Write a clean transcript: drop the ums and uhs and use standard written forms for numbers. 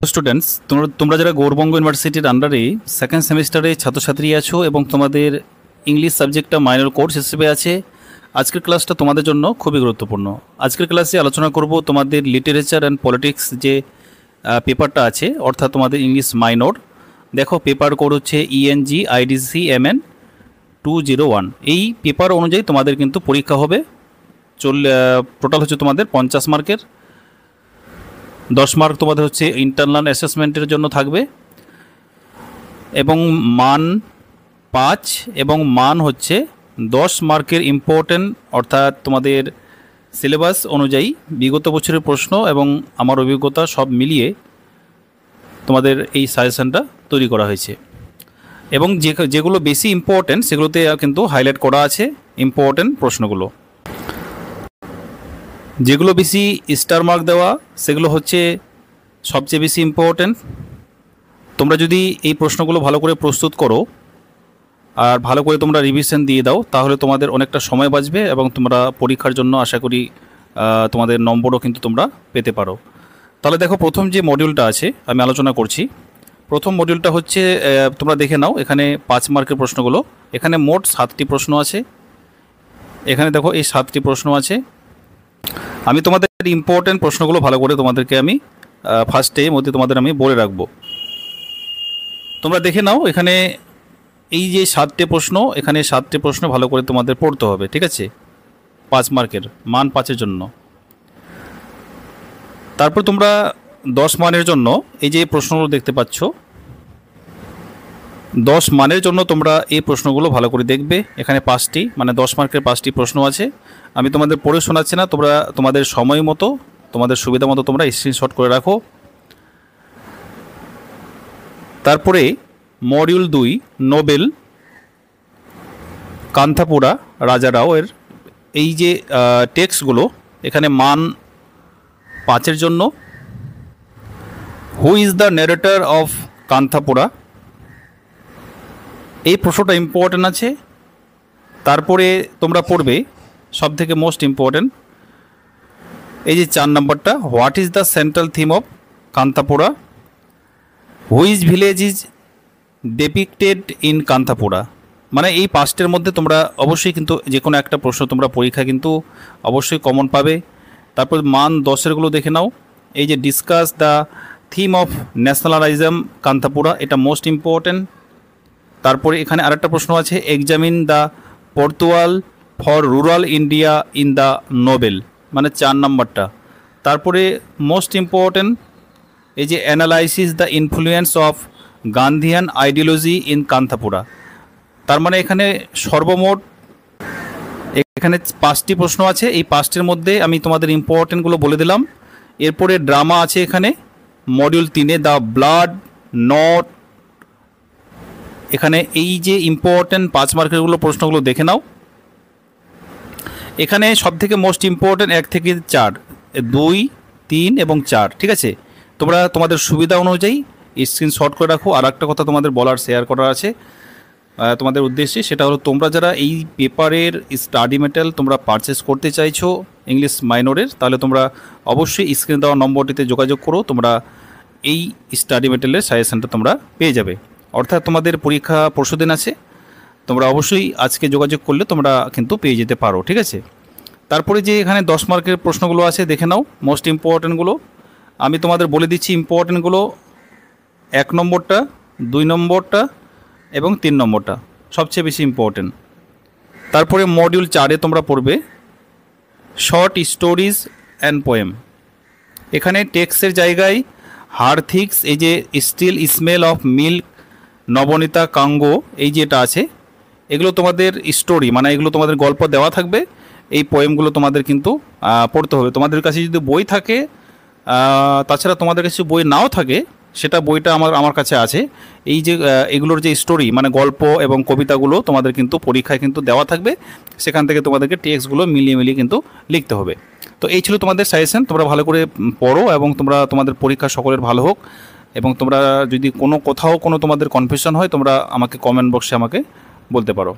Students, তোমরা যারা গৌরবঙ্গ ইউনিভার্সিটির আন্ডারে সেকেন্ড সেমিস্টারে ছাত্রছাত্রী আছো এবং তোমাদের ইংলিশ সাবজেক্টটা মাইনর কোর্স হিসেবে আছে, আজকের ক্লাসটা তোমাদের জন্য খুবই গুরুত্বপূর্ণ। আজকের ক্লাসে আলোচনা করব তোমাদের লিটারেচার অ্যান্ড পলিটিক্স যে পেপারটা আছে, অর্থাৎ তোমাদের ইংলিশ মাইনর। দেখো, পেপার কোড হচ্ছে ENG IDC MN 201। এই পেপার অনুযায়ী তোমাদের কিন্তু পরীক্ষা হবে। টোটাল হচ্ছে তোমাদের 50 মার্কের। 10 মার্ক তোমাদের হচ্ছে ইন্টারনাল অ্যাসেসমেন্টের জন্য থাকবে, এবং মান 5 এবং মান হচ্ছে 10 মার্কের ইম্পর্টেন্ট, অর্থাৎ তোমাদের সিলেবাস অনুযায়ী বিগত বছরের প্রশ্ন এবং আমার অভিজ্ঞতা সব মিলিয়ে তোমাদের এই সাজেশনটা তৈরি করা হয়েছে। এবং যেগুলো বেশি ইম্পর্টেন্ট সেগুলোতে কিন্তু হাইলাইট করা আছে ইম্পর্টেন্ট প্রশ্নগুলো। যেগুলো বেশি স্টার মার্ক দেওয়া সেগুলো হচ্ছে সবচেয়ে বেশি ইম্পর্টেন্ট। তোমরা যদি এই প্রশ্নগুলো ভালো করে প্রস্তুত করো আর ভালো করে তোমরা রিভিশন দিয়ে দাও, তাহলে তোমাদের অনেকটা সময় বাঁচবে এবং তোমরা পরীক্ষার জন্য আশা করি তোমাদের নম্বরও কিন্তু তোমরা পেতে পারো। তাহলে দেখো, প্রথম যে মডিউলটা আছে আমি আলোচনা করছি। প্রথম মডিউলটা হচ্ছে, তোমরা দেখে নাও, এখানে 5 মার্কের প্রশ্নগুলো। এখানে মোট 7টি প্রশ্ন আছে। এখানে দেখো, এই 7টি প্রশ্ন আছে। আমি তোমাদের ইম্পর্টেন্ট প্রশ্নগুলো ভালো করে তোমাদেরকে আমি ফার্স্টের মধ্যে তোমাদের আমি বলে রাখবো। তোমরা দেখে নাও, এখানে এই যে 7টে প্রশ্ন, এখানে 7টে প্রশ্ন ভালো করে তোমাদের পড়তে হবে, ঠিক আছে? 5 মার্কের, মান 5-এর জন্য। তারপর তোমরা 10 মানের জন্য এই যে প্রশ্নগুলো দেখতে পাচ্ছ, 10 মানের জন্য তোমরা এই প্রশ্নগুলো ভালো করে দেখবে। এখানে 5টি, মানে 10 মার্কের 5টি প্রশ্ন আছে। আমি তোমাদের পড়ে শোনাচ্ছি না, তোমরা তোমাদের সময় মতো, তোমাদের সুবিধা মতো তোমরা স্ক্রিনশট করে রাখো। তারপরে মডিউল 2 নোবেল কান্থাপুরা রাজারাও এর এই যে টেক্সটগুলো, এখানে মান 5-এর জন্য। Who is the narrator of Kanthapura, এই প্রশ্নটা ইম্পর্টেন্ট আছে। তারপরে তোমরা পড়বে সবথেকে মোস্ট ইম্পর্টেন্ট এই যে 4 নম্বরটা, what is the central theme of Kanthapura, which village is depicted in Kanthapura. মানে এই 5টের মধ্যে তোমরা অবশ্যই কিন্তু যে কোনো একটা প্রশ্ন তোমরা পরীক্ষা কিন্তু অবশ্যই কমন পাবে। তারপর মান 10-এরগুলো দেখে নাও। এই যে discuss the theme of nationalism Kanthapura, এটা মোস্ট ইম্পর্টেন্ট। তারপরে এখানে আরেকটা প্রশ্ন আছে, examine the portrayal for rural India in the novel, মানে 4 নম্বরটা। তারপরে মোস্ট ইম্পর্টেন্ট এই যে analysis the influence of Gandhian ideology in Kanthapura. তার মানে এখানে সর্বমোট এখানে 5টি প্রশ্ন আছে। এই 5টির মধ্যে আমি তোমাদের ইম্পর্টেন্টগুলো বলে দিলাম। এরপরে ড্রামা আছে এখানে মডিউল 3-এ, দ্য ব্লাড নট। এখানে এই যে ইম্পর্টেন্ট 5 মার্কেরগুলো প্রশ্নগুলো দেখে নাও। এখানে সবথেকে মোস্ট ইম্পর্টেন্ট 1 থেকে 4, 2, 3 এবং 4, ঠিক আছে? তোমরা তোমাদের সুবিধা অনুযায়ী স্ক্রিনশট করে রাখো। আর একটা কথা তোমাদের বলার, শেয়ার করার আছে তোমাদের উদ্দেশ্যে, সেটা হলো তোমরা যারা এই পেপারের স্টাডি মেটেরিয়াল তোমরা পারচেস করতে চাইছো ইংলিশ মাইনরের, তাহলে তোমরা অবশ্যই স্ক্রিনে দেওয়া নম্বরটিতে যোগাযোগ করো। তোমরা এই স্টাডি মেটেরিয়ালের সাজেশনটা তোমরা পেয়ে যাবে। অর্থাৎ তোমাদের পরীক্ষা পরশুদিন আছে, তোমরা অবশ্যই আজকে যোগাযোগ করলে তোমরা কিন্তু পেয়ে যেতে পারো, ঠিক আছে? তারপরে যে এখানে 10 মার্কের প্রশ্নগুলো আছে দেখে নাও, মোস্ট ইম্পর্টেন্টগুলো আমি তোমাদের বলে দিচ্ছি। ইম্পর্টেন্টগুলো 1 নম্বরটা, 2 নম্বরটা এবং 3 নম্বরটা সবচেয়ে বেশি ইম্পর্টেন্ট। তারপরে মডিউল 4-এ তোমরা পড়বে শর্ট স্টোরিজ অ্যান্ড পোয়েম। এখানে টেক্সটের জায়গায় হারথিক্স, এই যে still smell of milk, Nabaneeta কাঙ্গো, এই যেটা আছে, এগুলো তোমাদের স্টোরি, মানে এগুলো তোমাদের গল্প দেওয়া থাকবে। এই পোয়েমগুলো তোমাদের কিন্তু পড়তে হবে। তোমাদের কাছে যদি বই থাকে, তাছাড়া তোমাদের কাছে বই নাও থাকে, সেটা বইটা আমার কাছে আছে। এই যে এগুলোর যে স্টোরি, মানে গল্প এবং কবিতাগুলো তোমাদের কিন্তু পরীক্ষায় কিন্তু দেওয়া থাকবে। সেখান থেকে তোমাদেরকে টেক্সটগুলো মিলিয়ে কিন্তু লিখতে হবে। তো এই ছিল তোমাদের সাজেশন। তোমরা ভালো করে পড়ো এবং তোমাদের পরীক্ষা সকলের ভালো হোক। এবং তোমরা যদি কোথাও কোনো তোমাদের কনফিউশন হয়, তোমরা আমাকে কমেন্ট বক্সে আমাকে বলতে পারো।